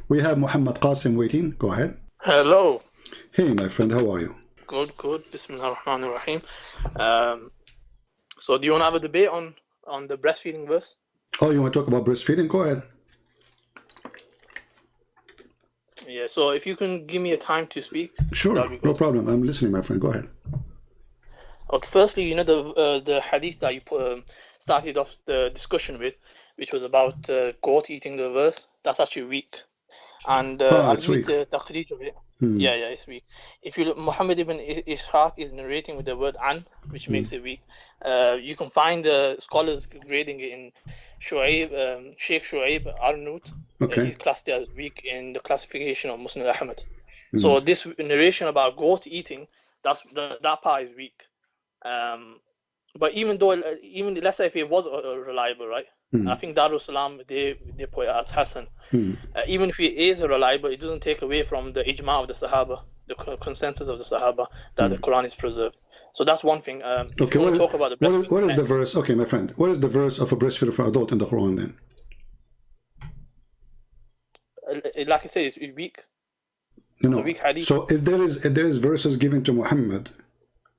We have Mohammad Qasim waiting. Go ahead. Hello. Hey, my friend, how are you? Good, good. Bismillah ar-Rahman ar-Rahim. So do you want to have a debate on the breastfeeding verse? Oh, you want to talk about breastfeeding? Go ahead. Yeah, so if you can give me a time to speak. Sure, no problem. I'm listening, my friend. Go ahead. Okay, firstly, you know the hadith that you started off the discussion with, which was about goat eating the verse, that's actually weak. And I'll read the taqreej of it. Yeah, it's weak. If you look, Muhammad ibn Ishaq is narrating with the word an, which makes it weak. You can find the scholars grading it in Shu'aib, Sheikh Shu'aib Arnout. He's classed as weak in the classification of Muslim Ahmad. So this narration about goat eating, that part is weak. But even let's say if it was reliable, right? I think Darul Salam they put it as Hassan. Even if it is reliable, it doesn't take away from the ijma of the Sahaba, the consensus of the Sahaba that the Quran is preserved. So that's one thing. If you want to talk about the breastfeeding, what is the verse? Okay, my friend, what is the verse of a breastfeeder for adult in the Quran then? Like I said, it's weak. No, weak hadith. So if there is verses given to Muhammad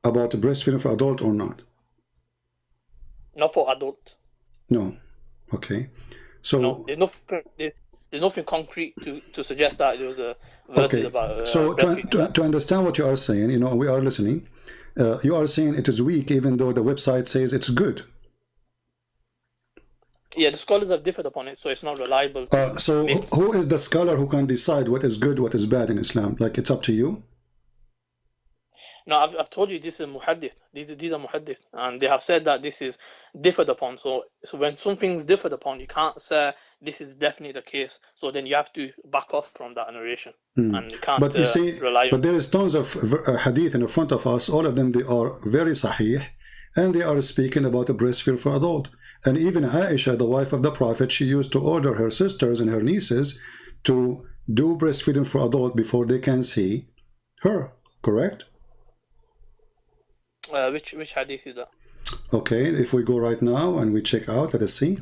about breastfeeding for adult or not? Not for adult. No. Okay. So no, there's nothing concrete to suggest that there was a verses about so to understand what you are saying, you know, we are listening. You are saying it is weak even though the website says it's good. Yeah, the scholars have differed upon it, so it's not reliable. So who is the scholar who can decide what is good, what is bad in Islam? Like, it's up to you? No, I've told you this is muhaddith. These are muhaddith, and they have said that this is differed upon. So when something's differed upon, you can't say this is definitely the case. So then you have to back off from that narration, and you can't but you see, rely on. But there is tons of hadith in front of us. All of them, they are very sahih, and they are speaking about a breastfeed for adult. And even Aisha, the wife of the Prophet, she used to order her sisters and her nieces to do breastfeeding for adult before they can see her. Correct? Which hadith is that? Okay, if we go right now and we check out, let us see.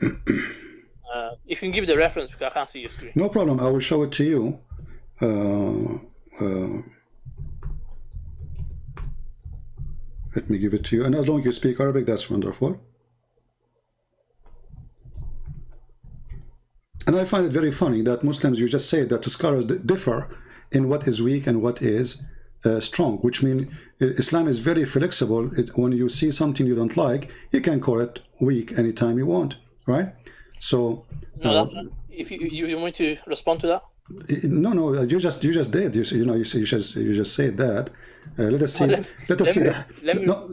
You can give the reference because I can't see your screen. No problem, I will show it to you. Let me give it to you, and as long as you speak Arabic, that's wonderful. And I find it very funny that Muslims, you just say that the scholars differ in what is weak and what is strong, which means Islam is very flexible. When you see something you don't like, you can call it weak anytime you want, right? So no, if you want to respond to that. No, you just did. You just said that. Let us see. Let us see.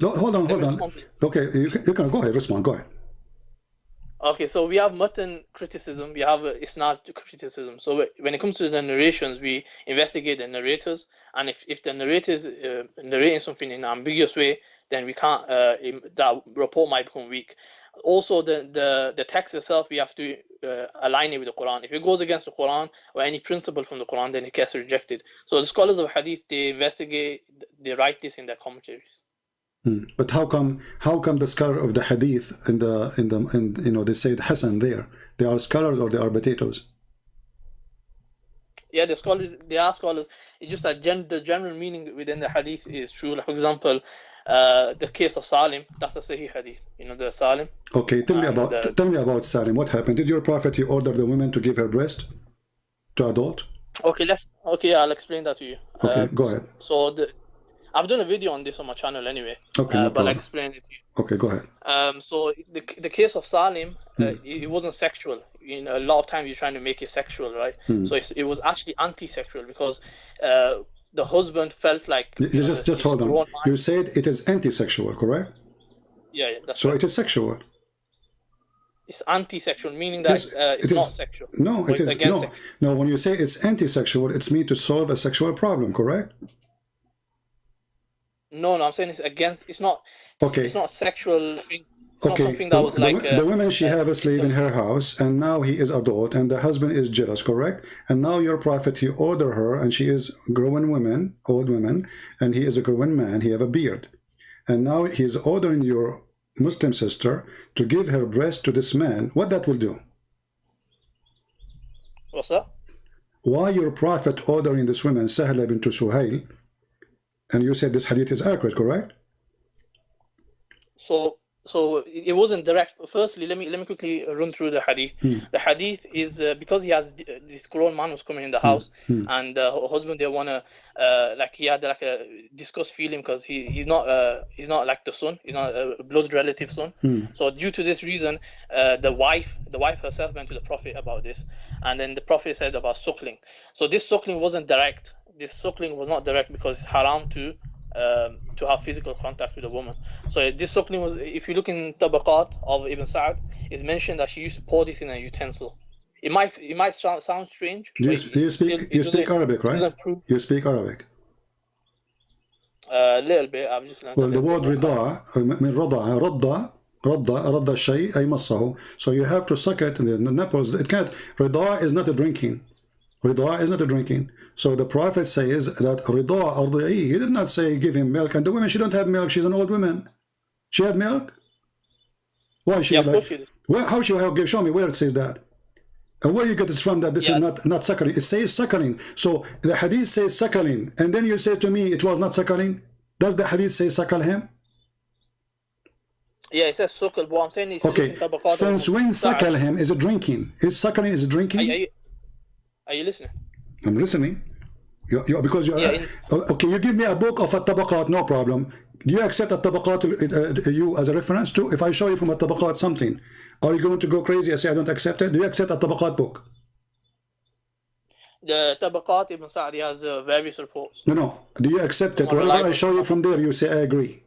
Hold on. Okay, you can go ahead. Respond. Go ahead. Okay, so we have mutton criticism, we have isnad criticism. So when it comes to the narrations, we investigate the narrators, and if the narrators narrating something in an ambiguous way, then we can't. That report might become weak. Also, the text itself, we have to align it with the Quran. If it goes against the Quran or any principle from the Quran, then it gets rejected. So the scholars of Hadith, they investigate, they write this in their commentaries. But how come the scholar of the Hadith in you know, they say Hassan there? They are scholars or they are potatoes? Yeah, the scholars, they are scholars. It's just that the general meaning within the Hadith is true. Like, for example, the case of Salim, that's a Sahih Hadith. You know, the Salim. Okay, tell me about Salim. What happened? Did your Prophet order the women to give her breast to adult? Okay, I'll explain that to you. Okay, go ahead. So I've done a video on this on my channel anyway. Okay, no but I'll explain it to you. Okay, go ahead. So the case of Salim, it wasn't sexual. You know, a lot of times you're trying to make it sexual, right? So it was actually anti-sexual because the husband felt like... Just hold on. You said it is anti-sexual, correct? Yeah, that's so right. It is sexual. It's anti-sexual, meaning that it's not sexual. No, it is no. When you say it's anti-sexual, it's meant to solve a sexual problem, correct? No, I'm saying it's against. It's not. Okay. It's not a sexual thing. It's okay. not something that was like. The women, she have a slave in her house, and now he is adult, and the husband is jealous, correct? And now your Prophet, he order her, and she is grown woman, old woman, and he is a grown man. He have a beard, and now he is ordering your Muslim sister to give her breast to this man. What that will do? What's that? Why your prophet ordering this woman, Sahla bint Suhail, and you said this hadith is accurate, correct? So it wasn't direct. Firstly, let me quickly run through the hadith. The hadith is because he has this grown man was coming in the house, and her husband, they wanna like he had like a disgust feeling because he's not like the son, he's not a blood relative son. So due to this reason, the wife herself went to the prophet about this, and then the prophet said about suckling. So this suckling wasn't direct. This suckling was not direct because it's haram to have physical contact with a woman. So this suckling was, if you look in Tabaqat of Ibn Sa'd, it's mentioned that she used to pour this in a utensil. It might sound strange. You speak Arabic, right? You speak Arabic. A little bit. I've just learned. Well, the word رضاع من رضع رض الشيء أي مصه. So you have to suck it in the nipples. It can't. رضاع is not a drinking. رضاع is not a drinking. So the Prophet says that رضاع أرضعي. He did not say give him milk. And the woman, she don't have milk. She's an old woman. She had milk. Why she? Yeah, of course she did. Well, how she? Show me where it says that. And where you get this from? That this is not suckling. It says suckling. So the hadith says suckling, and then you say to me it was not suckling. Does the hadith say suckle him? Yeah, it says suckle. But I'm saying if okay. Since when suckle him is a drinking? Is suckling is a drinking? Are you listening? I'm listening. Because you're okay. You give me a book of a tabaqat, no problem. Do you accept a tabaqat you as a reference too? If I show you from a tabaqat something, are you going to go crazy and say I don't accept it? Do you accept a tabaqat book? The tabaqat Ibn Sa'd has various reports. No. Do you accept it? Whatever I show you from there, you say I agree.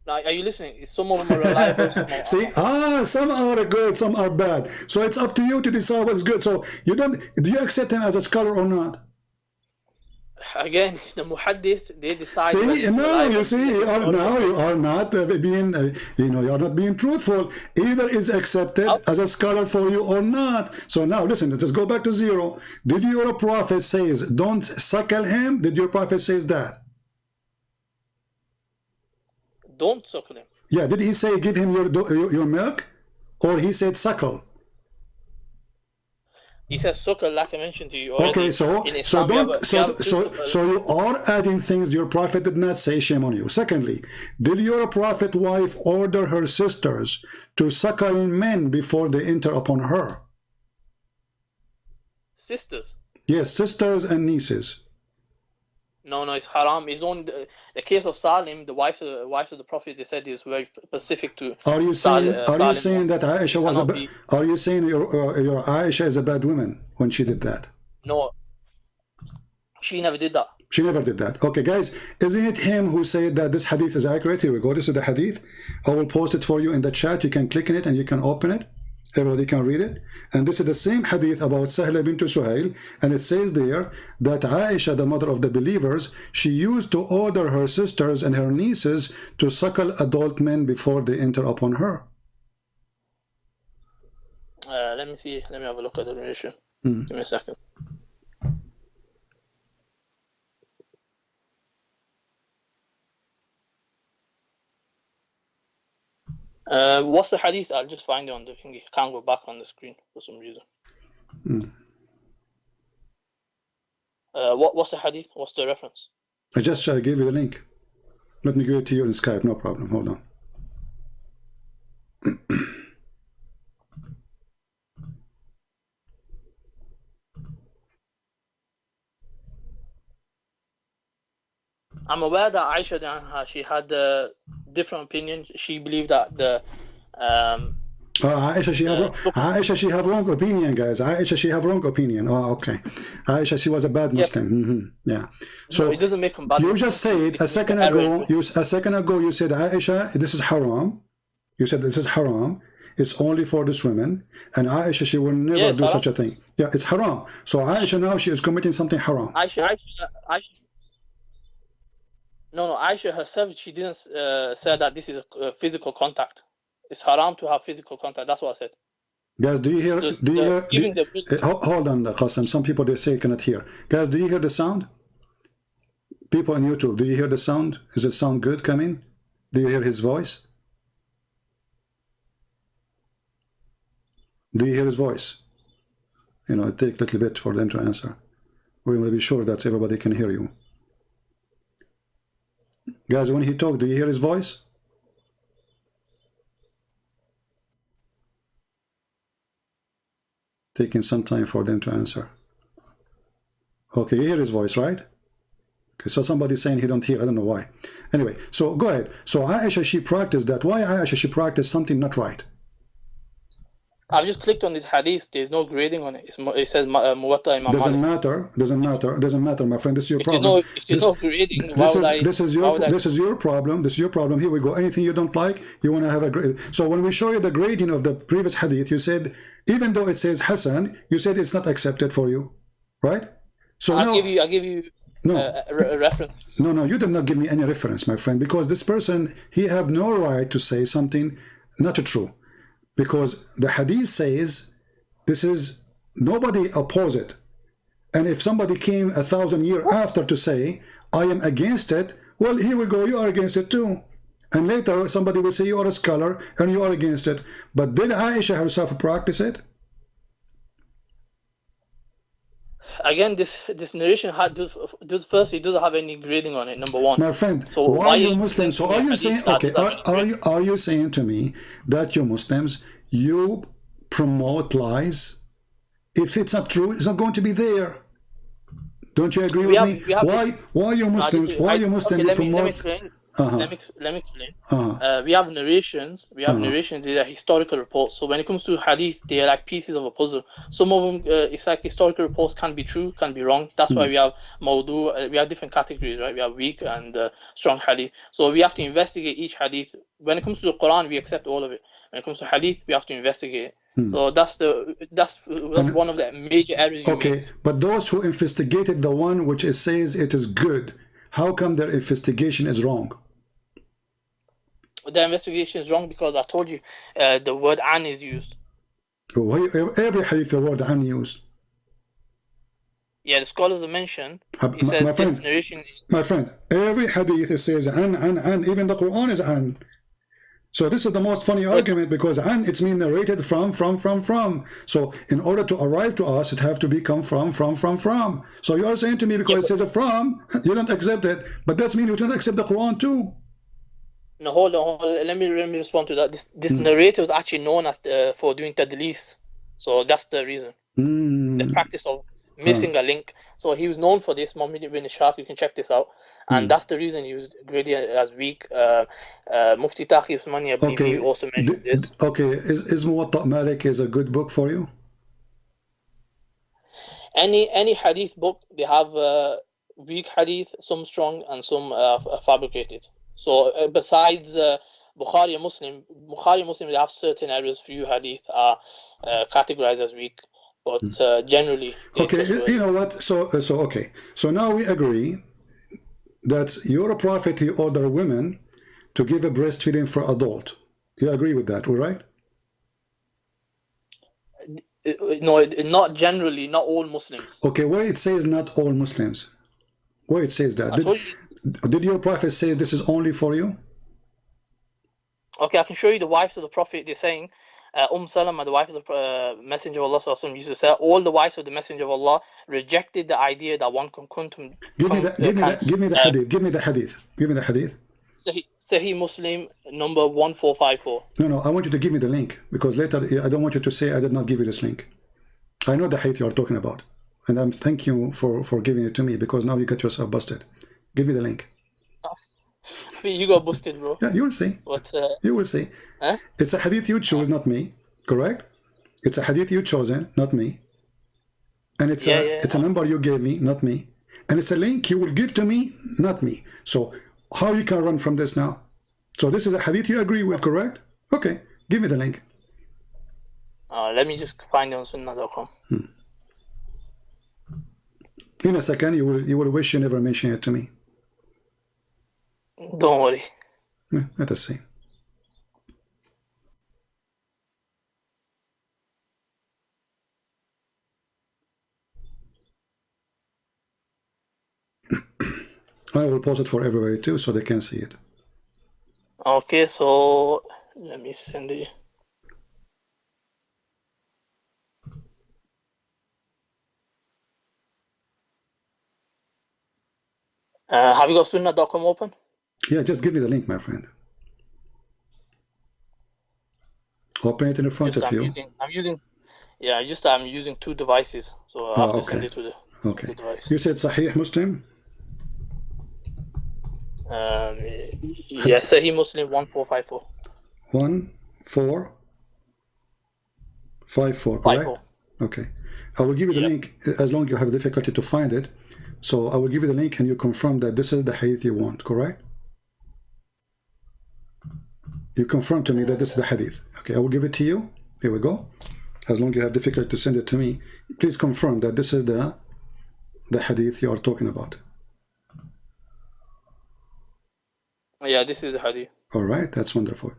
Now, are you listening? Some of them are reliable. See, some are good, some are bad. So it's up to you to decide what's good. So you don't. Do you accept him as a scholar or not? Again, the muhaddith, they decide. See, no, you see, now you are not being, you are not being truthful. Either is accepted as a scholar for you or not. So now, listen, let's go back to zero. Did your prophet says don't suckle him? Did your prophet says that? Don't suckle him. Yeah, did he say give him your milk, or he said suckle? He says suckle, like I mentioned to you already. Okay, so you are adding things your prophet did not say. Shame on you. Secondly, did your prophet wife order her sisters to suckle men before they enter upon her? Sisters? Yes, sisters and nieces. No, it's haram. It's on the case of Salim, the wife of the Prophet. They said is very specific to. Are you saying? Are you saying that Aisha was Are you saying your Aisha is a bad woman when she did that? No, she never did that. She never did that. Okay, guys, isn't it him who said that this hadith is accurate? Here we go. This is the hadith. I will post it for you in the chat. You can click on it and you can open it. Everybody can read it. And this is the same hadith about Sahla bint Suhail, and it says there that Aisha, the mother of the believers, she used to order her sisters and her nieces to suckle adult men before they enter upon her. Let me see. Let me have a look at the narration. Give me a second. What's the hadith? I'll just find it on the thingy. Can't go back on the screen for some reason. What's the hadith? What's the reference? I just gave you the link. Let me give it to you in Skype. No problem. Hold on. I'm aware that Aisha, she had a different opinion. She believed that the Aisha, she have wrong opinion, guys. Aisha, she have wrong opinion. Oh, okay. Aisha, she was a bad Muslim. Yeah. So no, it doesn't make them bad. You just said a second ago. You said Aisha, this is haram. You said this is haram. It's only for this women, and Aisha, she will never do such a thing. Yeah, it's haram. So Aisha now she is committing something haram. Aisha. No, Aisha herself, she didn't say that this is a physical contact. It's haram to have physical contact. That's what I said. Guys, do you hear? Hold on, Qasim. Some people they say cannot hear. Guys, do you hear the sound? People on YouTube, do you hear the sound? Is the sound good coming? Do you hear his voice? Do you hear his voice? You know, it takes a little bit for them to answer. We want to be sure that everybody can hear you. Guys, when he talks, do you hear his voice? Taking some time for them to answer. Okay, you hear his voice, right? Okay, so somebody's saying he don't hear. I don't know why. Anyway, so go ahead. So Aisha, she practiced that. Why Aisha, she practiced something not right? I've just clicked on this hadith. There's no grading on it. It says Muwatta Imam Doesn't Malik. matter. Doesn't matter. Doesn't matter, my friend. This is your problem. If there's no grading, why would I? This is your problem. This is your problem. Here we go. Anything you don't like, you want to have a grade. So when we show you the grading of the previous hadith, you said even though it says Hassan, you said it's not accepted for you, right? So I'll give you no references. No, you did not give me any reference, my friend, because this person, he have no right to say something not true, because the hadith says this is nobody oppose it, and if somebody came 1,000 years after to say I am against it, well, here we go, you are against it too, and later somebody will say you are a scholar and you are against it. But did Aisha herself practice it? Again, this narration firstly doesn't have any grading on it. Number one, my friend. So why you Muslims? So are you saying okay? Are you saying to me that you Muslims, you promote lies? If it's not true, it's not going to be there. Don't you agree with me? Why you Muslims? Why you Muslims promote? Let me explain. We have narrations. Narrations. These are historical reports. So when it comes to hadith, they are like pieces of a puzzle. Some of them, it's like historical reports can be true, can be wrong. That's why we have mawdu. We have different categories, right? We have weak and strong hadith. So we have to investigate each hadith. When it comes to the Quran, we accept all of it. When it comes to hadith, we have to investigate it. So that's one of the major errors. Okay, but those who investigated the one which it says it is good, how come their investigation is wrong? The investigation is wrong because I told you the word an is used. Every hadith the word an used. Yeah, the scholars have mentioned. He says my friend, this narration. My friend, every hadith it says an. Even the Quran is an. So this is the most funny argument, because an, it's mean narrated from. So in order to arrive to us, it have to become from. So you are saying to me because it says from, you don't accept it, but that's mean you don't accept the Quran too. No, hold on. Let me respond to that. This narrator was actually known as for doing tadlis, so that's the reason. The practice of missing a link. So he was known for this. Muhammad ibn Ishaq, you can check this out, and that's the reason he was graded as weak. Mufti Taqi Usmani, I believe, he also mentioned this. Okay, is Muwatta Malik is a good book for you? Any hadith book, they have weak hadith, some strong and some fabricated. So besides Bukhari and Muslim, they have certain areas. Few hadith are categorized as weak, but generally. Okay, you know what? So okay. So now we agree that your prophet, he ordered women to give a breastfeeding for adult. You agree with that, right? No, not generally, not all Muslims. Okay, where it says not all Muslims, where it says that, did your prophet say this is only for you? Okay, I can show you the wives of the prophet. They're saying Salama, the wife of the Messenger of Allah, used to say all the wives of the Messenger of Allah rejected the idea that one can give me the hadith. Sahih Muslim number 1454. No, I want you to give me the link, because later I don't want you to say I did not give you this link. I know the hadith you are talking about, and I'm thank you for giving it to me, because now you get yourself busted. Give me the link. You got busted, bro. Yeah, you will see. You will see. Huh? It's a hadith you choose, not me. Correct? It's a hadith you chosen, not me. And it's a number you gave me, not me. And it's a link you will give to me, not me. So how you can run from this now? So this is a hadith you agree with, correct? Okay, give me the link. Let me just find it on sunnah.com. In a second, you will wish you never mentioned it to me. Don't worry. Let us see. I will post it for everybody too, so they can see it. Okay, so let me send it. Have you got sunnah.com open? Yeah, just give me the link, my friend. Open it in front of you. I'm using two devices, so I have to send it to the device. You said Sahih Muslim? Yes, Sahih Muslim 1454. 1454, correct? Okay. I will give you the link as long as you have difficulty to find it. So I will give you the link and you confirm that this is the hadith you want, correct? You confirm to me that this is the hadith. Okay, I will give it to you. Here we go. As long as you have difficulty to send it to me, please confirm that this is the hadith you are talking about. Yeah, this is the hadith. All right, that's wonderful.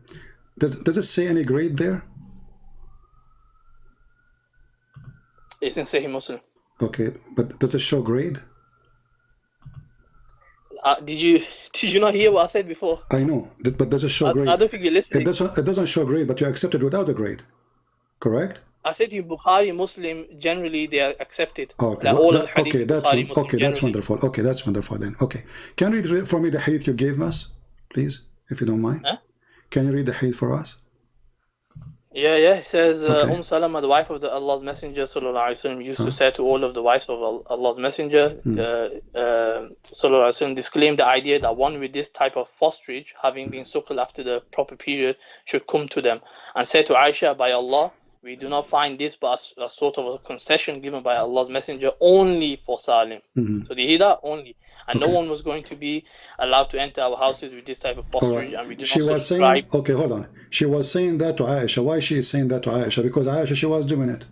Does it say any grade there? It's in Sahih Muslim. Okay, but does it show grade? Did you not hear what I said before? I know, but does it show grade? I don't think you're listening. It doesn't show grade, but you accept it without a grade, correct? I said to you, Bukhari, Muslim, generally they are accepted. Okay, like all of the hadith that's Bukhari, Muslim, okay. That's wonderful. Okay, that's wonderful then. Okay, can you read for me the hadith you gave us, please, if you don't mind? Huh? Can you read the hadith for us? Yeah. It says, Salama, the wife of Allah's Messenger, sallallahu alaihi wasallam, used to say to all of the wives of Allah's Messenger, sallallahu alaihi wasallam, disclaim the idea that one with this type of fosterage, having been suckled after the proper period, should come to them, and say to Aisha, by Allah, we do not find this but a sort of a concession given by Allah's Messenger only for Salim. So they hear that only. And no one was going to be allowed to enter our houses with this type of fosterage. And we do not subscribe. Okay, hold on. She was saying that to Aisha. Why she is saying that to Aisha? Because Aisha, she was doing it.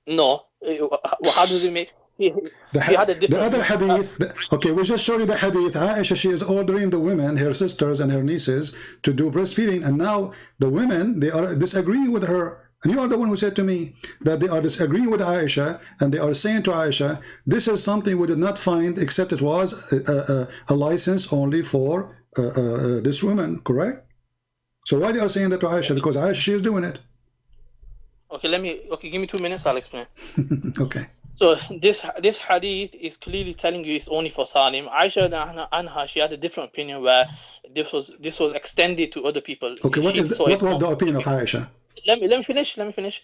No. How does it make... She had a different... The other hadith... okay, we just showed you the hadith. Aisha, she is ordering the women, her sisters and her nieces, to do breastfeeding. And now the women, they are disagreeing with her. And you are the one who said to me that they are disagreeing with Aisha, and they are saying to Aisha, this is something we did not find except it was a license only for this woman, correct? So why they are saying that to Aisha? Because Aisha, she is doing it. Okay, give me 2 minutes, I'll explain. Okay. So this hadith is clearly telling you it's only for Salim. Aisha anha, she had a different opinion where this was extended to other people. Okay, what was the opinion of Aisha? Let me finish.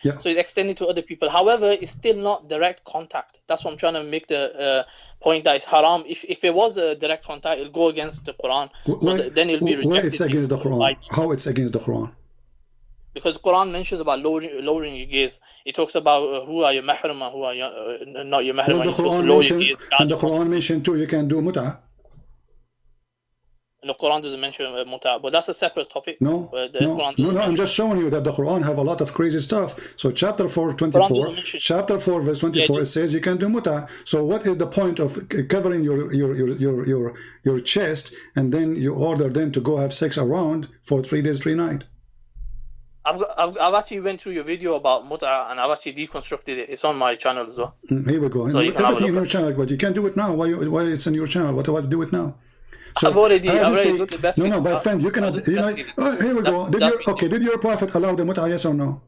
Yeah. So it's extended to other people. However, it's still not direct contact. That's what I'm trying to make the point, that it's haram. If it was a direct contact, it'll go against the Quran. Then it'll be rejected. Where it's against the Quran? How it's against the Quran? Because the Quran mentions about lowering your gaze. It talks about who are your mahram and who are not your mahram. And the Quran mentioned too, you can do mut'ah. And the Quran doesn't mention mut'ah, but that's a separate topic. No, I'm just showing you that the Quran have a lot of crazy stuff. So chapter 4, 24, chapter 4, verse 24, it says you can do mut'ah. So what is the point of covering your chest and then you order them to go have sex around for 3 days, 3 nights? I've actually went through your video about mut'ah and I've actually deconstructed it. It's on my channel as well. Here we go. So everything in your channel, but you can't do it now. Why it's in your channel? What do I do it now? So, I've already done the best. No, my friend, you cannot. Here we go. Did your prophet allow the mut'ah? Yes or no?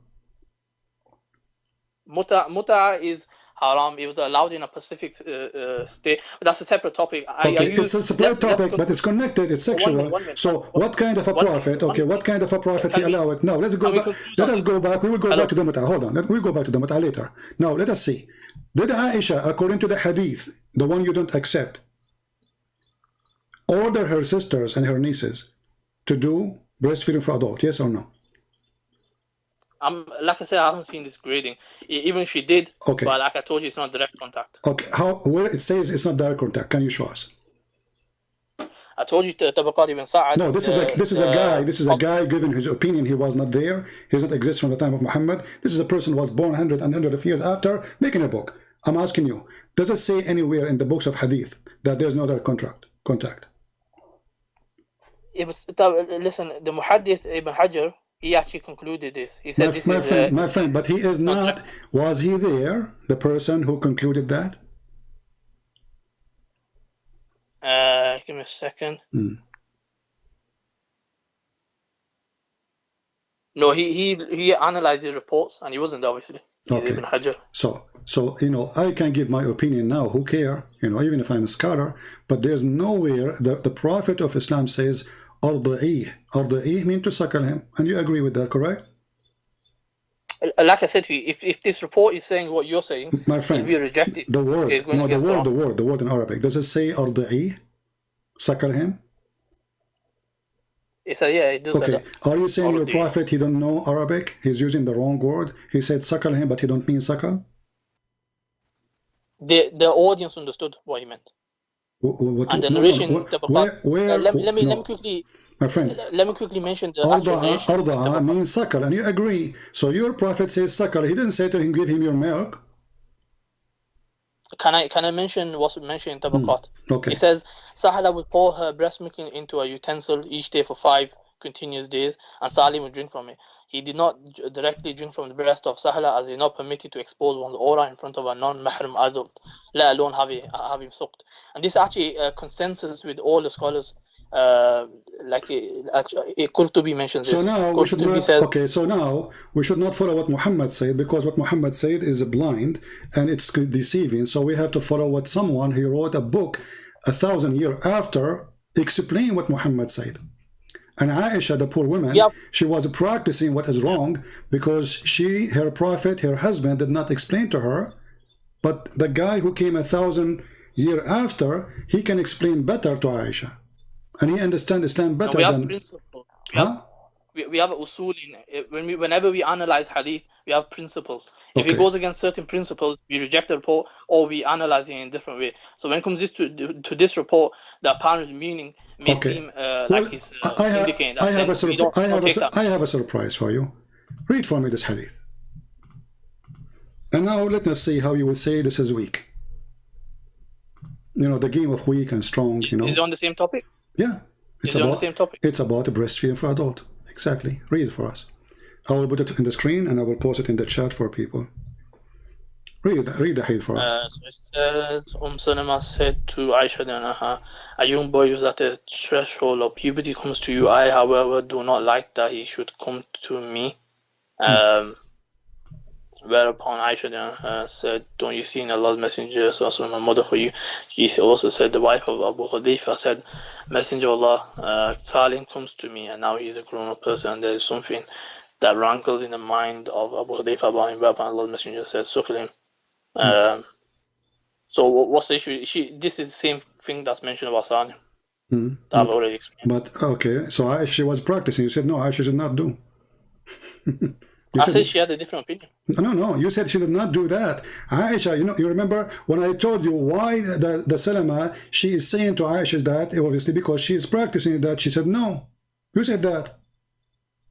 Mut'ah is haram. It was allowed in a specific state. But that's a separate topic. It's a separate topic, but it's connected. It's sexual. So what kind of a prophet? Okay, what kind of a prophet he allowed it? Now let's go back. Let us go back. We will go back to the mut'ah. Hold on. We'll go back to the mut'ah later. Now let us see. Did Aisha, according to the hadith, the one you don't accept, order her sisters and her nieces to do breastfeeding for adults? Yes or no? Like I said, I haven't seen this grading. Even if she did, but like I told you, it's not direct contact. Okay, where it says it's not direct contact, can you show us? I told you Tabaqat ibn Sa'ad. No, this is a guy giving his opinion. He was not there. He does not exist from the time of Muhammad. This is a person who was born 100 and hundreds of years after, making a book. I'm asking you, does it say anywhere in the books of hadith that there's no direct contact? Listen, the Muhaddith Ibn Hajar, he actually concluded this. He said my friend, but he is not. Was he there, the person who concluded that? Give me a second. No, he analyzed his reports and he wasn't, obviously. He's Ibn Hajar. So, I can give my opinion now, who care, even if I'm a scholar, but there's nowhere the Prophet of Islam says, Arda'ih. Arda'ih means to suckle him. And you agree with that, correct? Like I said to you, if this report is saying what you're saying, my friend, we reject it. The word, the word in Arabic, does it say Arda'ih? Suckle him? It said, yeah, it does. Okay, are you saying your Prophet, he don't know Arabic? He's using the wrong word? He said suckle him, but he don't mean suckle? The audience understood what he meant. And the narration, let me quickly, my friend, let me quickly mention the actual narration. Arda'a means suckle, and you agree. So your Prophet says suckle. He didn't say to him, give him your milk. Can I mention what's mentioned in Tabaqat? Okay. It says, Sahala would pour her breast milk into a utensil each day for 5 continuous days, and Salim would drink from it. He did not directly drink from the breast of Sahala, as he is not permitted to expose one's aura in front of a non-mahram adult, let alone have him sucked. And this actually consensus with all the scholars. Qurtubi mentions this. So now we should not follow what Muhammad said, because what Muhammad said is blind and it's deceiving. So we have to follow what someone who wrote a book 1,000 years after explain what Muhammad said. And Aisha, the poor woman, she was practicing what is wrong because her Prophet, her husband, did not explain to her. But the guy who came 1,000 years after, he can explain better to Aisha. And he understands Islam better we have than... principles. We have usul whenever we analyze hadith, we have principles. If it goes against certain principles, we reject the report or we analyze it in a different way. So when it comes to this report, the apparent meaning may seem like it's indicating that. I have a surprise for you. Read for me this hadith. And now let us see how you will say this is weak. The game of weak and strong, Is it on the same topic? Yeah. It's on the same topic. It's about a breastfeeding for adult. Exactly. Read it for us. I will put it in the screen and I will post it in the chat for people. Read the hadith for us. So it says, Salama said to Aisha, a young boy who's at the threshold of puberty comes to you. I, however, do not like that he should come to me. Whereupon Aisha said, don't you see in Allah's Messenger, my mother for you? She also said, the wife of Abu Hudayfa said, Messenger of Allah, Salim comes to me, and now he's a grown-up person, and there is something that rankles in the mind of Abu Hudayfa about him. Whereupon Allah's Messenger said, suckle him. So what's the issue? This is the same thing that's mentioned about Salim. That I've already explained. But, okay, so Aisha was practicing. You said, no, Aisha should not do. I said she had a different opinion. No, you said she did not do that. Aisha, you remember when I told you why the Salama, she is saying to Aisha that, obviously because she is practicing that, she said no. You said that.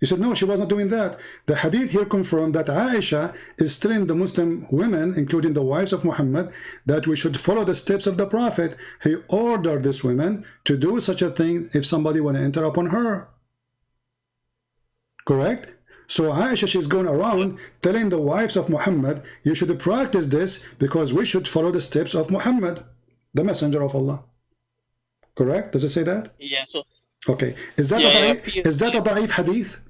You said no, she was not doing that. The hadith here confirmed that Aisha is telling the Muslim women, including the wives of Muhammad, that we should follow the steps of the Prophet. He ordered these women to do such a thing if somebody want to enter upon her. Correct? So Aisha, she's going around telling the wives of Muhammad, you should practice this because we should follow the steps of Muhammad, the messenger of Allah. Correct? Does it say that? Yeah, so... Okay. Is that a da'if hadith?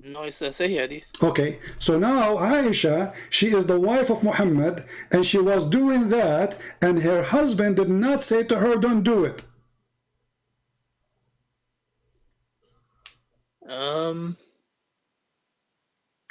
No, it's a Sahih hadith. Okay. So now Aisha, she is the wife of Muhammad, and she was doing that, and her husband did not say to her, don't do it.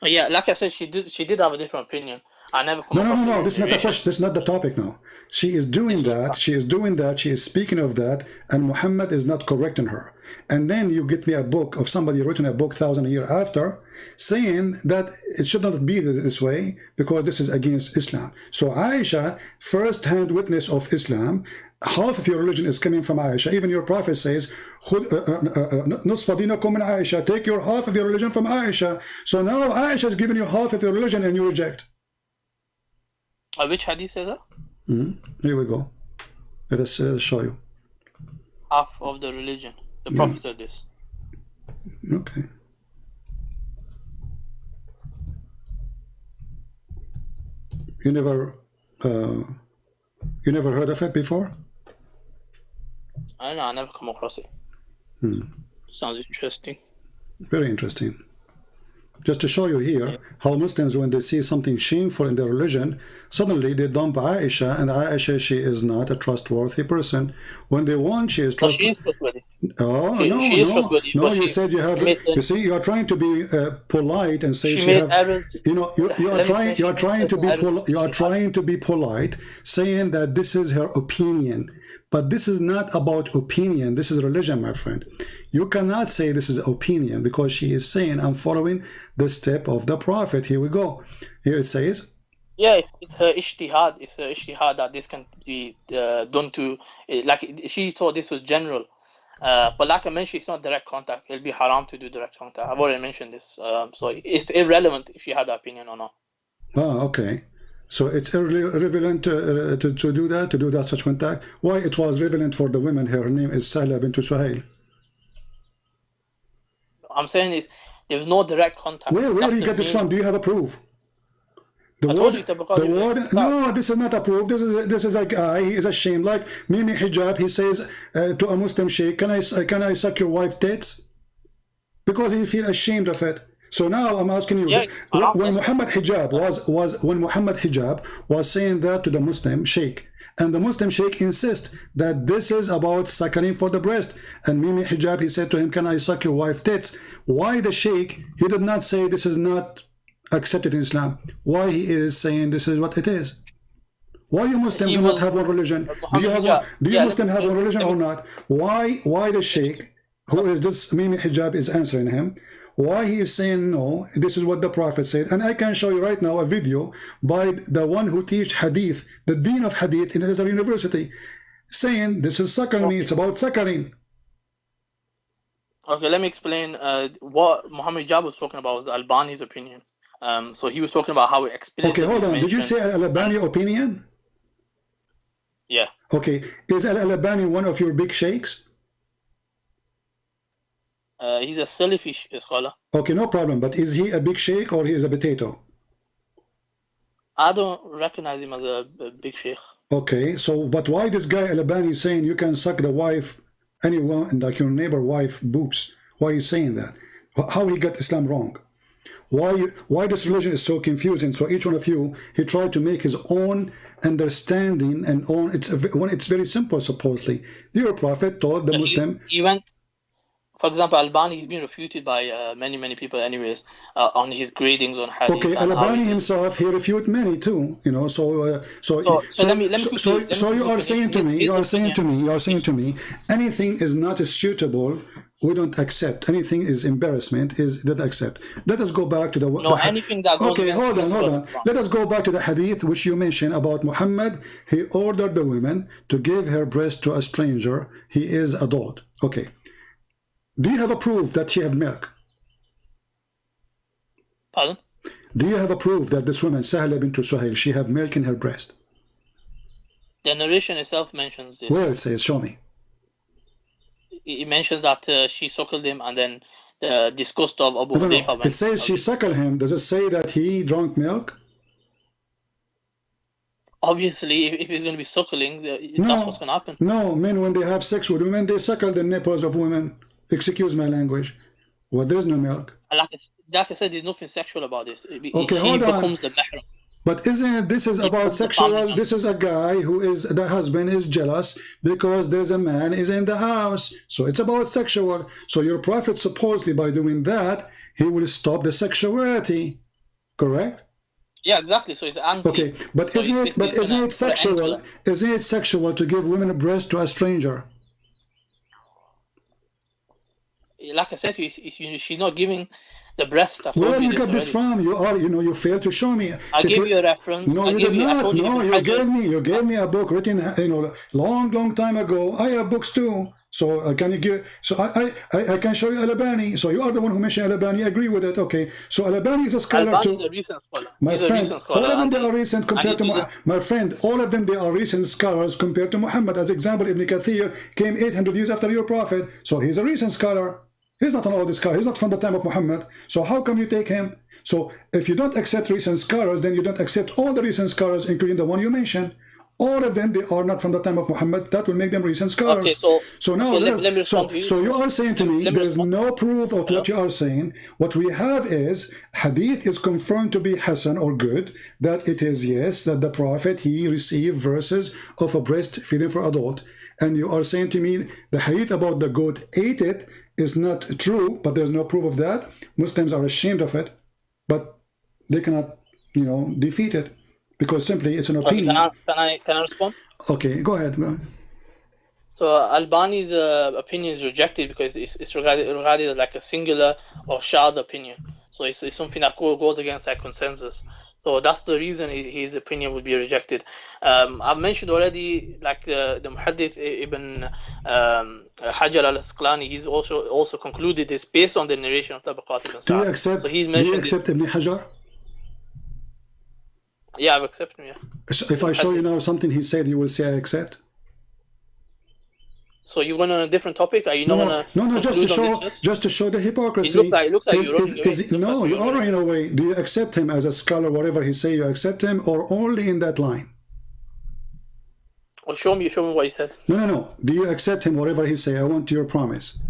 Yeah, like I said, she did have a different opinion. I never come No. This is not the question. This is not the topic now. She is doing that. She is speaking of that, and Muhammad is not correcting her. And then you get me a book of somebody written a book 1,000 years after, saying that it should not be this way because this is against Islam. So Aisha, first-hand witness of Islam, half of your religion is coming from Aisha. Even your Prophet says, نصف دينكم من Aisha, take your half of your religion from Aisha. So now Aisha is giving you half of your religion and you reject. Which hadith says that? Here we go. Let us show you. Half of the religion. The Prophet said this. Okay. You never heard of it before? I don't know, I never come across it. Sounds interesting. Very interesting. Just to show you here how Muslims, when they see something shameful in their religion, suddenly they dump Aisha, and Aisha, she is not a trustworthy person. When they want, she is trustworthy. She is trustworthy. Oh, She is trustworthy. no, you said you have, you see, you are trying to be polite and say she made errors. you know, you are trying to be polite, saying that this is her opinion. But this is not about opinion. This is religion, my friend. You cannot say this is opinion, because she is saying, I'm following the step of the Prophet. Here we go. Here it says, yeah, it's her ijtihad. It's her ijtihad that this can be done to, like she thought this was general. But like I mentioned, it's not direct contact. It'll be haram to do direct contact. I've already mentioned this. So it's irrelevant if you had that opinion or not. Oh, okay. So it's irrelevant to do that, such contact. Why it was relevant for the women? Her name is Sahla bint Suhail. I'm saying is there's no direct contact. Where do you get this from? Do you have a proof? No, this is not a proof. This is a guy. He is ashamed. Like Mimi Hijab, he says to a Muslim sheikh, "Can I suck your wife's tits?" Because he feels ashamed of it. So now I'm asking you, when Mohammad Hijab was saying that to the Muslim sheikh, and the Muslim sheikh insists that this is about suckling for the breast, and Mimi Hijab, he said to him, "Can I suck your wife's tits?" Why the sheikh, he did not say this is not accepted in Islam? Why he is saying this is what it is? Why you Muslims do not have one religion? Do you Muslims have one religion or not? Why the sheikh, who is this Mimi Hijab, is answering him? Why he is saying no, this is what the Prophet said. And I can show you right now a video by the one who teach hadith, the dean of hadith in Azhar University, saying this is suckling, it's about suckling. Okay, let me explain. What Mohammad Hijab was talking about was Albani's opinion. So he was talking about how it explicitly Okay, hold on. Did you say Albani opinion? Yeah. Okay, is Albani one of your big sheikhs? He's a Salafi scholar. Okay, no problem. But is he a big sheikh or he is a potato? I don't recognize him as a big sheikh. Okay, so but why this guy Albani is saying you can suck the wife, anyone, like your neighbor wife boobs? Why is saying that? How he got Islam wrong? Why this religion is so confusing? So each one of you, he tried to make his own understanding and own. It's very simple. Supposedly, your Prophet told the Muslim. He went. For example, Albani is being refuted by many people anyways on his gradings on hadith. Okay, Albani himself, he refute many too, you know, so you are saying to me, anything is not suitable, we don't accept. Anything is embarrassment, is don't accept. Let us go back to the anything that goes okay, hold on. Let us go back to the hadith which you mentioned about Muhammad. He ordered the women to give her breast to a stranger. He is adult. Okay. Do you have a proof that she had milk? Pardon? Do you have a proof that this woman, Sahla bint Suhail, she had milk in her breast? The narration itself mentions this. Where it says, show me. It mentions that she suckled him and then the disgust of Abu Hudayfa. It says she suckled him. Does it say that he drank milk? Obviously, if he's going to be suckling, that's what's going to happen. No, men, when they have sex with women, they suckle the nipples of women. Excuse my language. Well, there's no milk. Like I said, there's nothing sexual about this. Okay, hold on. Becomes the mahram. But isn't this is about sexual? This is a guy who is, the husband is jealous because there's a man is in the house. So it's about sexual. So your Prophet supposedly by doing that, he will stop the sexuality. Correct? Yeah, exactly. So it's anti. Okay, but isn't it sexual? Isn't it sexual to give women a breast to a stranger? Like I said, she's not giving the breast. Where you got this from? You failed to show me. I gave you a reference. No, you did not. No, you gave me a book written, long time ago. I have books too. So can you give? So I can show you Albani. So you are the one who mentioned Albani. I agree with it. Okay. So Albani is a scholar too. Albani is a recent scholar. My friend, all of them they are recent compared to my friend. All of them they are recent scholars compared to Muhammad. As example, Ibn Kathir came 800 years after your Prophet. So he's a recent scholar. He's not an old scholar. He's not from the time of Muhammad. So how come you take him? So if you don't accept recent scholars, then you don't accept all the recent scholars, including the one you mentioned. All of them, they are not from the time of Muhammad. That will make them recent scholars. Okay, so now, let me respond to you. So you are saying to me, there's no proof of what you are saying. What we have is, hadith is confirmed to be Hasan or good, that it is, yes, that the Prophet, he received verses of a breastfeeding for adult. And you are saying to me, the hadith about the goat ate it is not true, but there's no proof of that. Muslims are ashamed of it, but they cannot, defeat it. Because simply it's an opinion. Okay, can I respond? Okay, go ahead. So Albani's opinion is rejected because it's regarded as like a singular or shadh opinion. So it's something that goes against that consensus. So that's the reason his opinion would be rejected. I've mentioned already, like the Muhaddith Ibn Hajar al-Asqalani, he's also concluded this based on the narration of Tabaqat ibn Sa'd. Do you accept Ibn Hajar? Yeah, I've accepted him, yeah. So if I show you now something he said, you will say I accept? So you went on a different topic? Are you not No, just to show the hypocrisy. It looks like you're running away. No, you are running away. Do you accept him as a scholar, whatever he say, you accept him, or only in that line? Well, show me what he said. No. Do you accept him, whatever he say? I want your promise.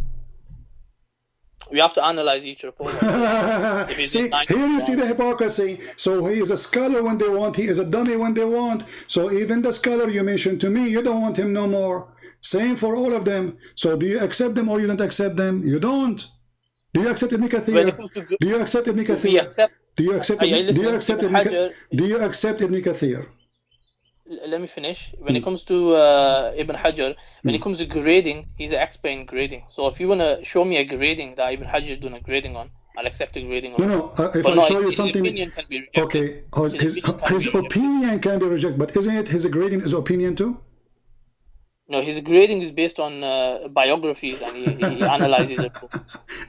We have to analyze each report. See, here you see the hypocrisy. So he is a scholar when they want, he is a dummy when they want. So even the scholar you mentioned to me, you don't want him no more. Same for all of them. So do you accept them or you don't accept them? You don't. Do you accept Ibn Kathir? Do you accept Ibn Kathir? Do you accept Ibn Kathir? Let me finish. When it comes to Ibn Hajar, when it comes to grading, he's an expert in grading. So if you want to show me a grading that Ibn Hajar is doing a grading on, I'll accept the grading on. No, if I show you something... His opinion can be rejected. Okay, his opinion can be rejected, but isn't it his grading is opinion too? No, his grading is based on biographies, and he analyzes it.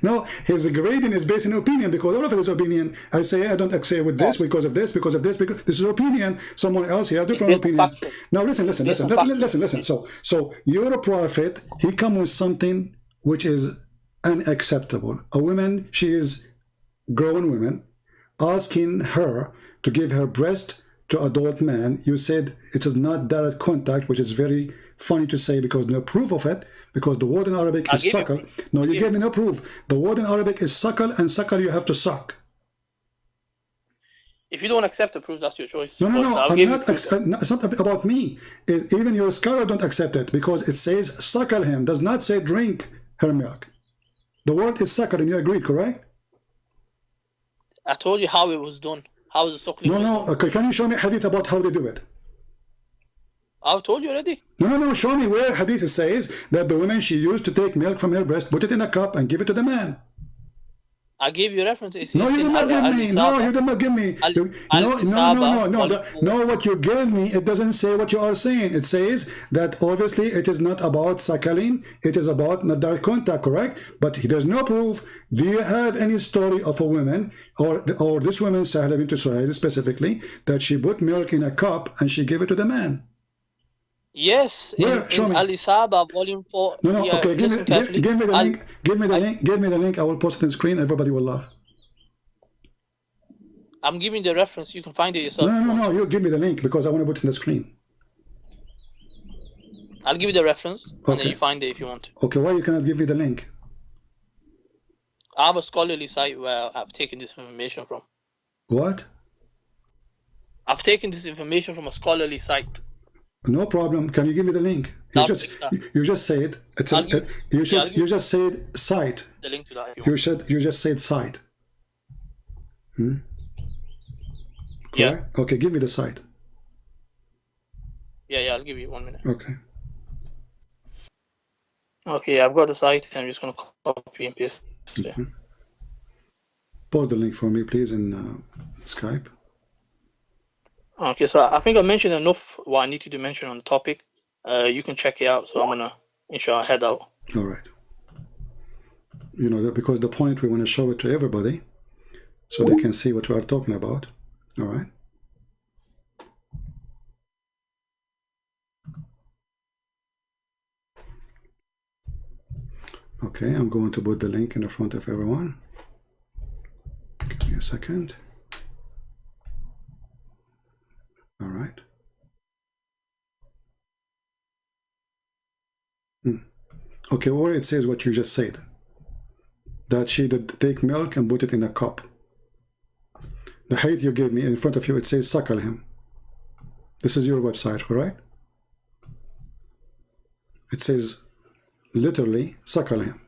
No, his grading is based on opinion, because all of it is opinion. I say I don't agree with this because of this, because this is opinion. Someone else here, different opinion. Now listen. So your prophet, he come with something which is unacceptable. A woman, she is grown woman, asking her to give her breast to adult man. You said it is not direct contact, which is very funny to say because no proof of it, because the word in Arabic is suckle. No, you gave me no proof. The word in Arabic is suckle, and suckle you have to suck. If you don't accept the proof, that's your choice. No, it's not about me. Even your scholar don't accept it because it says suckle him, does not say drink her milk. The word is suckle, and you agreed, correct? I told you how it was done. How is the suckling? No. Okay, can you show me hadith about how they do it? I've told you already. No. Show me where hadith says that the woman, she used to take milk from her breast, put it in a cup, and give it to the man. I gave you references. No, you did not give me. No, you did not give me. No, what you gave me, it doesn't say what you are saying. It says that obviously it is not about suckling, it is about not direct contact, correct? But there's no proof. Do you have any story of a woman, or this woman, Sahla bint Suhail specifically, that she put milk in a cup and she gave it to the man? Yes, where? Show me. Al-Isaba, volume 4. No, okay, give me the link. Give me the link. I will post it on the screen. Everybody will laugh. I'm giving the reference. You can find it yourself. No. You give me the link because I want to put it on the screen. I'll give you the reference, and then you find it if you want to. Okay, why you cannot give me the link? I have a scholarly site where I've taken this information from. What? I've taken this information from a scholarly site. No problem. Can you give me the link? You just said you just said site. The link to that. You just said site. Yeah. Okay, give me the site. Yeah, I'll give you 1 minute. Okay, I've got the site. I'm just gonna copy and paste. Post the link for me, please, in Skype. Okay, so I think I mentioned enough what I needed to mention on the topic. You can check it out. So I'm gonna, inshallah, head out. All right. You know, because the point, we want to show it to everybody so they can see what we are talking about. All right. Okay, I'm going to put the link in the front of everyone. Give me a second. All right. Okay, or it says what you just said, that she did take milk and put it in a cup. The hadith you gave me in front of you, it says suckle him. This is your website, right? It says literally suckle him.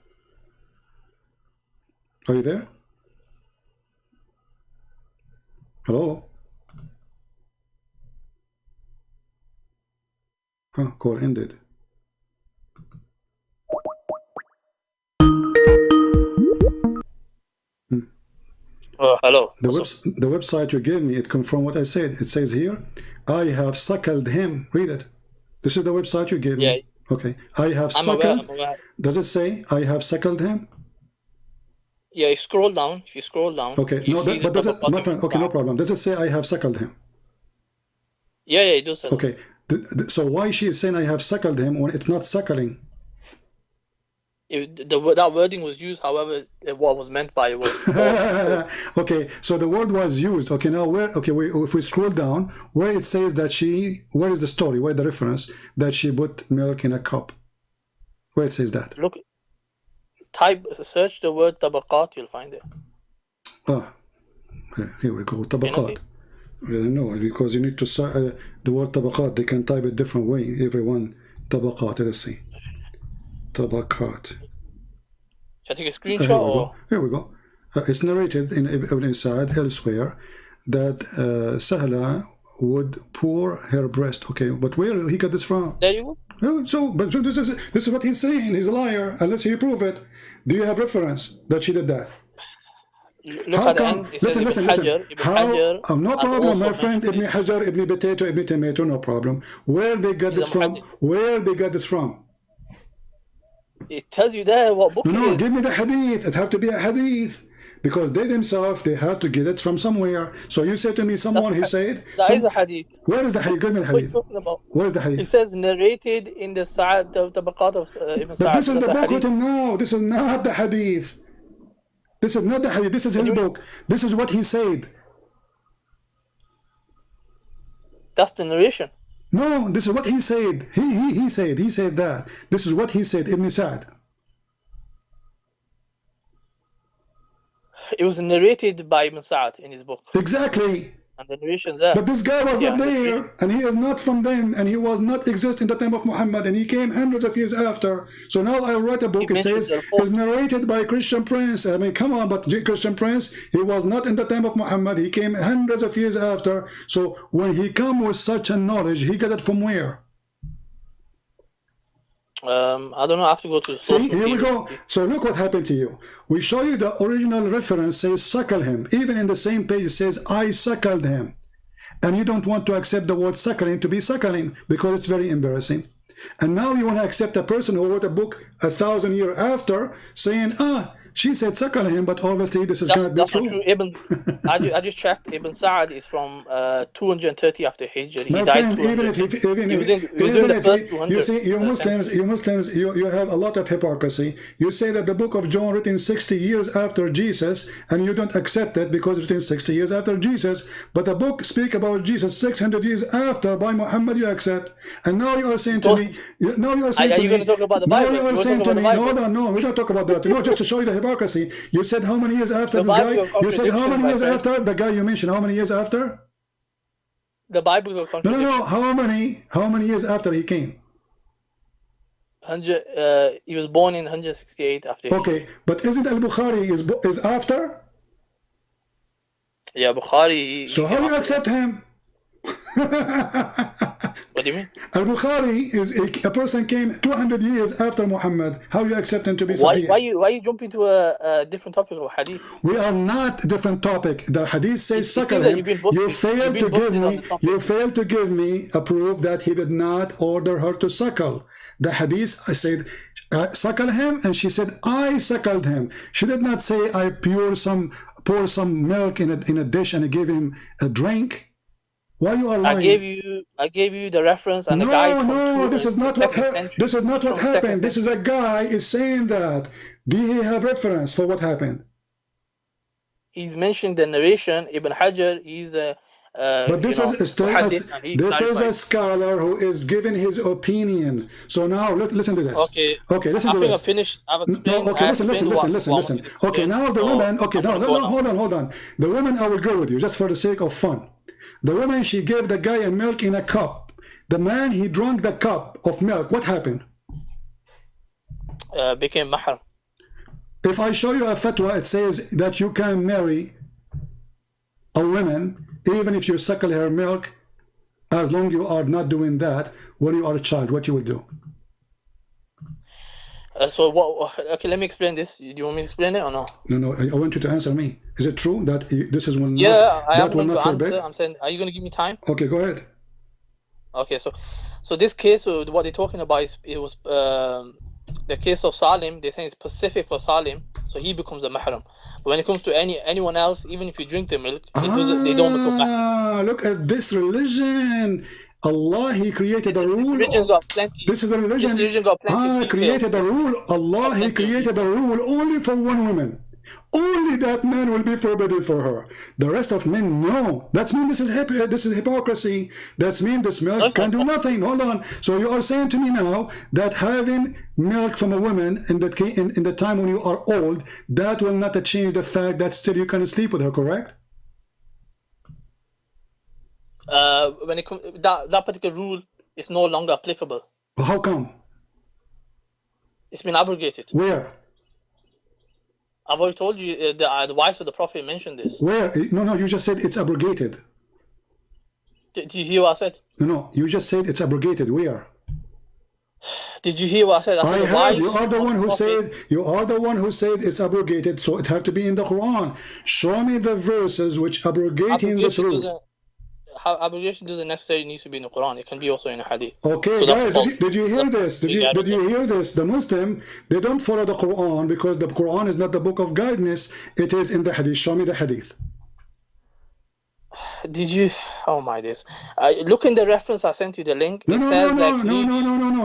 Are you there? Hello? Huh, call ended. Hello. The website you gave me, it confirmed what I said. It says here, I have suckled him. Read it. This is the website you gave me. Okay. I have suckled. I'm aware. Does it say I have suckled him? Yeah, you scroll down. If you scroll down. Okay. No, but does it, my friend? Okay, no problem. Does it say I have suckled him? Yeah, it does. Okay. So why she is saying I have suckled him when it's not suckling? That wording was used, however, what was meant by it was. Okay, so the word was used. Okay, now where? Okay, if we scroll down, where it says that she, where is the story? Where the reference that she put milk in a cup? Where it says that? Look, search the word tabaqat, you'll find it. Ah, here we go. Tabaqat. No, because you need to the word tabaqat. They can type it different way. Everyone tabaqat. Let's see. Tabaqat. Shall I take a screenshot? Here we go. It's narrated in Ibn Sa'ad elsewhere that Sahla would pour her breast. Okay, but where he got this from? There you go. So this is what he's saying. He's a liar unless he prove it. Do you have reference that she did that? Look at the end. It says listen. Hajar, no problem, my friend. Ibn Hajar, Ibn Potato, Ibn Tomato, no problem. Where they got this from? Where they got this from? It tells you there what book it is. No, give me the hadith. It have to be a hadith. Because they themselves, they have to get it from somewhere. So you say to me, someone, he said... That is a hadith. Where is the hadith? Give me the hadith. What are you talking about? Where is the hadith? It says narrated in the Tabaqat of Ibn Sa'ad. But this is the book written now. This is not the hadith. This is not the hadith. This is his book. This is what he said. That's the narration. No, this is what he said. He said that. This is what he said, Ibn Sa'ad. It was narrated by Ibn Sa'ad in his book. Exactly. And the narration's there. But this guy was not there, and he is not from them, and he was not exist in the time of Muhammad, and he came hundreds of years after. So now I write a book, it says, it's narrated by Christian Prince. I mean, come on, but Christian Prince, he was not in the time of Muhammad, he came hundreds of years after. So when he come with such a knowledge, he got it from where? I don't know, I have to go to the source. See, here we go. So look what happened to you. We show you the original reference says suckle him. Even in the same page it says I suckled him. And you don't want to accept the word suckling to be suckling because it's very embarrassing. And now you want to accept a person who wrote a book 1,000 years after saying, she said suckle him, but obviously this is going to be true. I just checked. Ibn Sa'ad is from 230 after Hijr. He My died friend, even if you see, you Muslims, you have a lot of hypocrisy. You say that the book of John written 60 years after Jesus, and you don't accept it because it's written 60 years after Jesus. But the book speak about Jesus 600 years after by Muhammad, you accept. And now you are saying to me, are you going to talk about the Bible? Now you are saying to me, no, we don't talk about that. No, just to show you the hypocrisy. You said how many years after this guy? You said how many years after the guy you mentioned? How many years after? The Bible will contradict. No. How many years after he came? 100. He was born in 168 after. Okay, but isn't Al-Bukhari is after? Yeah, Bukhari. So how do you accept him? What do you mean? Al-Bukhari is a person came 200 years after Muhammad. How you accept him to be Sahih? Why you jump into a different topic of hadith? We are not a different topic. The hadith says suckle him. You failed to give me a proof that he did not order her to suckle. The hadith, I said, suckle him, and she said, I suckled him. She did not say, I pour some milk in a dish and I gave him a drink. Why you are lying? I gave you the reference and the guide. No, this is not what happened. This is not what happened. This is a guy is saying that. Do he have reference for what happened? He's mentioned the narration. Ibn Hajar, he's But this is still this is a scholar who is giving his opinion. So now listen to this. Okay, listen to this. Listen. Okay, now the woman. Okay, no, hold on. The woman, I will go with you just for the sake of fun. The woman, she gave the guy a milk in a cup. The man, he drank the cup of milk. What happened? Became mahram. If I show you a fatwa, it says that you can marry a woman even if you suckle her milk, as long you are not doing that when you are a child. What you will do? So what? Okay, let me explain this. Do you want me to explain it or no? No. I want you to answer me. Is it true that this is one? Yeah, I am going to answer. I'm saying, are you going to give me time? Okay, go ahead. Okay, so this case, what they're talking about is it was the case of Salim. They're saying it's specific for Salim, so he becomes a mahram. But when it comes to anyone else, even if you drink the milk, they don't become mahram. Look at this religion. Allah, He created a rule. This religion's got plenty. This is the religion. This religion got plenty. Created a rule. Allah, He created a rule only for one woman. Only that man will be forbidden for her. The rest of men, no. That means this is hypocrisy. That means this milk can do nothing. Hold on. So you are saying to me now that having milk from a woman in the time when you are old, that will not change the fact that still you can sleep with her, correct? When it comes that particular rule is no longer applicable. How come? It's been abrogated. Where? I've already told you the wives of the Prophet mentioned this. Where? No, you just said it's abrogated. Did you hear what I said? No, you just said it's abrogated. Where? Did you hear what I said? I heard. You are the one who said. You are the one who said it's abrogated. So it have to be in the Quran. Show me the verses which abrogating this rule. Abrogation doesn't necessarily need to be in the Quran. It can be also in a hadith. Okay, so guys, did you hear this? Did you hear this? The Muslim, they don't follow the Quran because the Quran is not the book of guidance. It is in the hadith. Show me the hadith. Did you? Oh my days! Look in the reference I sent you the link. No.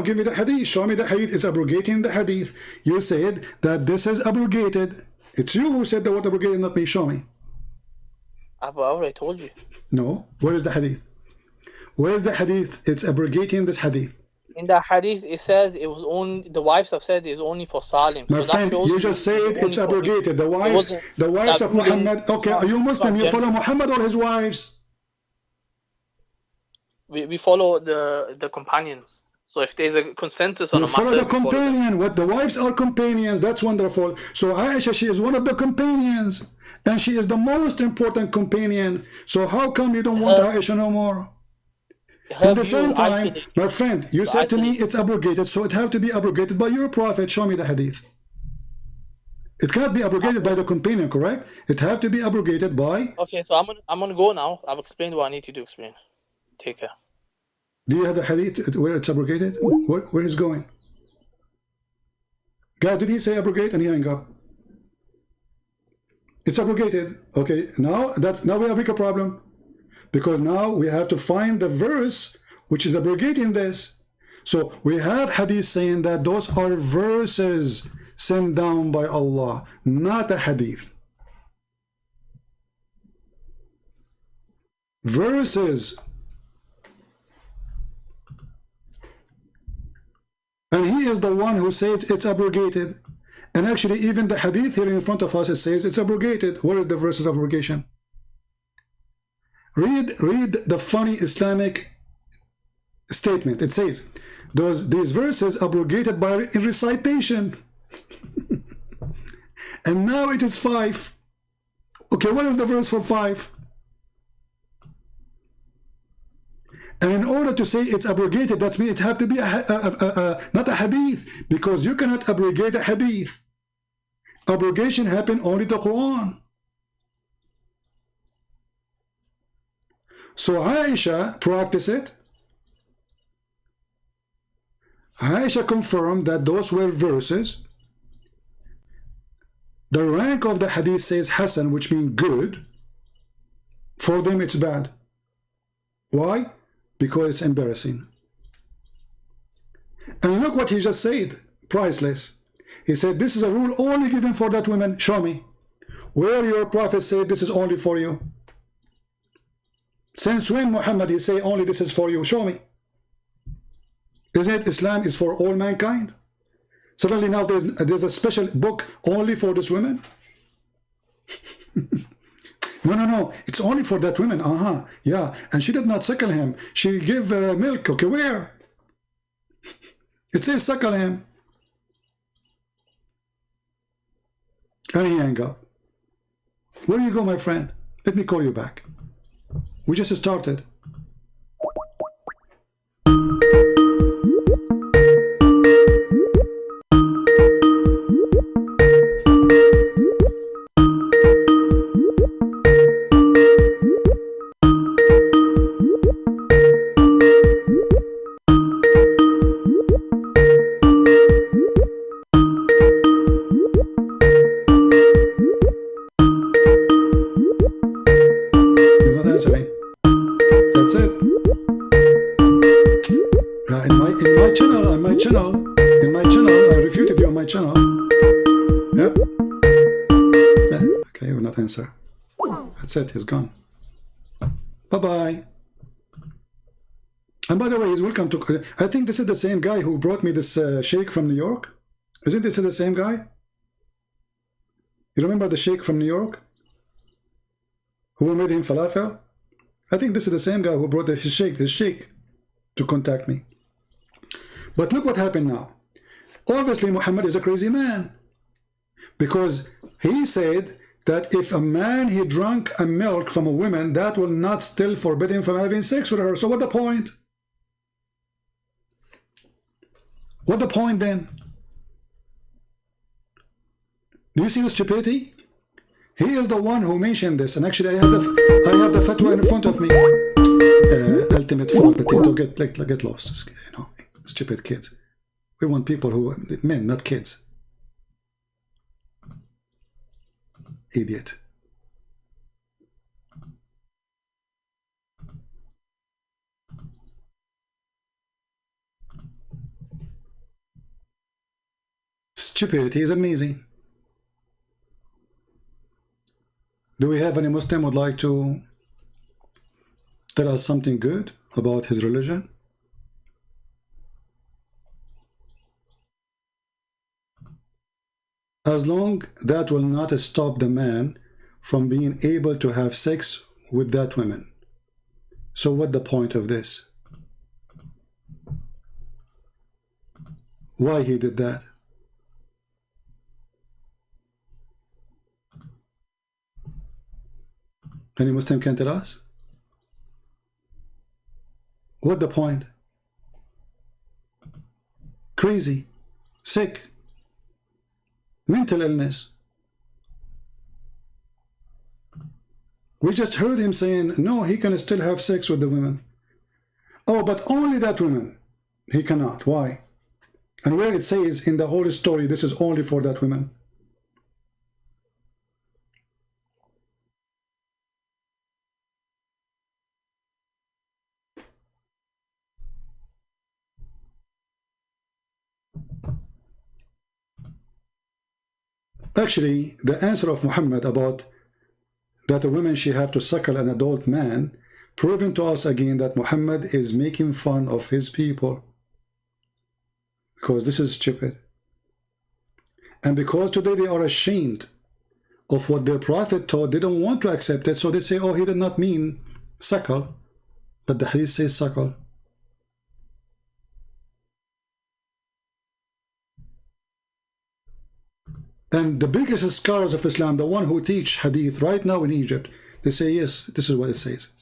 Give me the hadith. Show me the hadith. It's abrogating the hadith. You said that this is abrogated. It's you who said the word abrogated, not me. Show me. I've already told you. No. Where is the hadith? Where is the hadith? It's abrogating this hadith. In the hadith, it says it was only the wives have said it's only for Salim. My friend, you just said it's abrogated. The wives of Muhammad. Okay, are you Muslim? You follow Muhammad or his wives? We follow the companions. So if there's a consensus on a matter, follow the companion. What the wives are companions. That's wonderful. So Aisha, she is one of the companions. And she is the most important companion. So how come you don't want Aisha no more? At the same time, my friend, you said to me it's abrogated, so it have to be abrogated by your prophet. Show me the hadith. It can't be abrogated by the companion, correct? It have to be abrogated by... Okay, so I'm gonna go now. I've explained what I need to do explain. Take care. Do you have the hadith where it's abrogated? Where is going? Guys, did he say abrogate? And he hang up. It's abrogated. Okay, now we have a bigger problem. Because now we have to find the verse which is abrogating this. So we have hadith saying that those are verses sent down by Allah, not a hadith. Verses. And he is the one who says it's abrogated. And actually, even the hadith here in front of us, it says it's abrogated. Where is the verses of abrogation? Read the funny Islamic statement. It says, these verses abrogated by recitation. And now it is 5. Okay, what is the verse for 5? And in order to say it's abrogated, that means it have to be not a hadith, because you cannot abrogate a hadith. Abrogation happened only to the Quran. So Aisha practiced it. Aisha confirmed that those were verses. The rank of the hadith says Hasan, which means good. For them it's bad. Why? Because it's embarrassing. And look what he just said, priceless. He said, this is a rule only given for that woman. Show me. Where your prophet said this is only for you. Since when, Muhammad, he say only this is for you? Show me. Isn't it Islam is for all mankind? Suddenly now there's a special book only for this women? No, it's only for that woman. Yeah, and she did not suckle him. She gave milk. Okay, where? It says suckle him. And he hang up. Where do you go, my friend? Let me call you back. We just started. That's it. In my channel, I refuted you on my channel. Yeah. Okay, will not answer. That's it. He's gone. Bye bye. And by the way, he's welcome to. I think this is the same guy who brought me this sheikh from New York. Isn't this the same guy? You remember the sheikh from New York who made him falafel? I think this is the same guy who brought his sheikh to contact me. But look what happened now. Obviously, Muhammad is a crazy man, because he said that if a man he drank a milk from a woman, that will not still forbid him from having sex with her. So what the point? What the point then? Do you see the stupidity? He is the one who mentioned this, and actually I have the fatwa in front of me. Ultimate farm potato, get lost, you know, stupid kids. We want people who men, not kids. Idiot. Stupidity is amazing. Do we have any Muslim would like to tell us something good about his religion? As long that will not stop the man from being able to have sex with that woman. So what the point of this? Why he did that? Any Muslim can tell us? What the point? Crazy, sick, mental illness. We just heard him saying, no, he can still have sex with the women. Oh, but only that woman. He cannot. Why? And where it says in the whole story, this is only for that woman. Actually, the answer of Muhammad about that a woman she have to suckle an adult man, proving to us again that Muhammad is making fun of his people. Because this is stupid. And because today they are ashamed of what their prophet taught, they don't want to accept it, so they say, oh, he did not mean suckle, but the hadith says suckle. And the biggest scholars of Islam, the one who teach hadith right now in Egypt, they say, yes, this is what it says.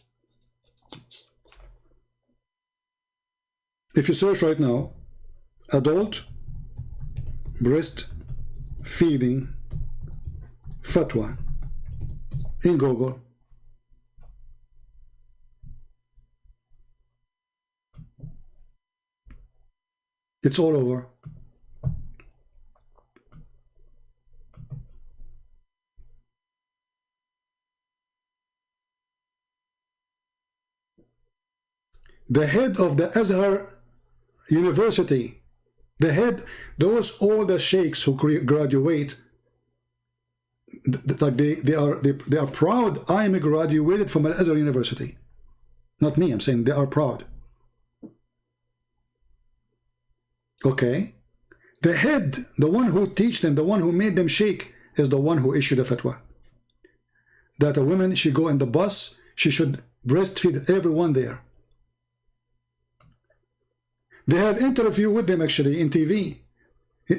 If you search right now, adult breast feeding fatwa in Google, it's all over. The head of the Azhar University, the head, all the sheikhs who graduate, like they are proud. I am graduated from Al Azhar University. Not me, I'm saying they are proud. Okay? The head, the one who teach them, the one who made them shake, is the one who issued a fatwa. That a woman, she go in the bus, she should breastfeed everyone there. They have interview with them actually in TV.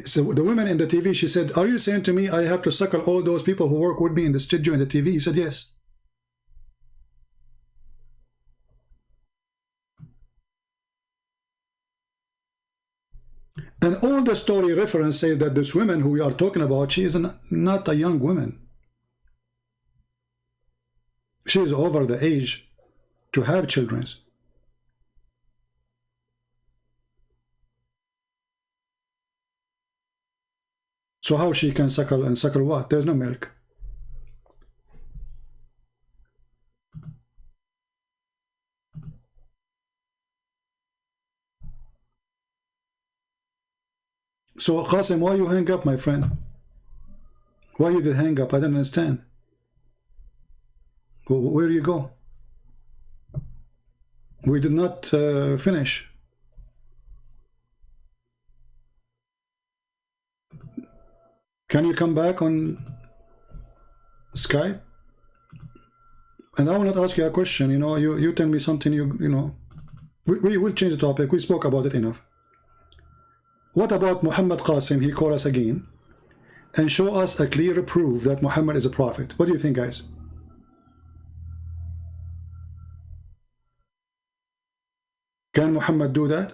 So the woman in the TV, she said, are you saying to me I have to suckle all those people who work with me in the studio in the TV? He said, yes. And all the story reference says that this woman who we are talking about, she is not a young woman. She is over the age to have children. So how she can suckle, and suckle what? There's no milk. So Qasim, why you hang up, my friend? Why you did hang up? I don't understand. Where you go? We did not finish. Can you come back on Skype? And I want to ask you a question. You know, you tell me something. You know, we will change the topic. We spoke about it enough. What about Mohammad Qasim? He called us again and show us a clear proof that Muhammad is a prophet. What do you think, guys? Can Muhammad do that?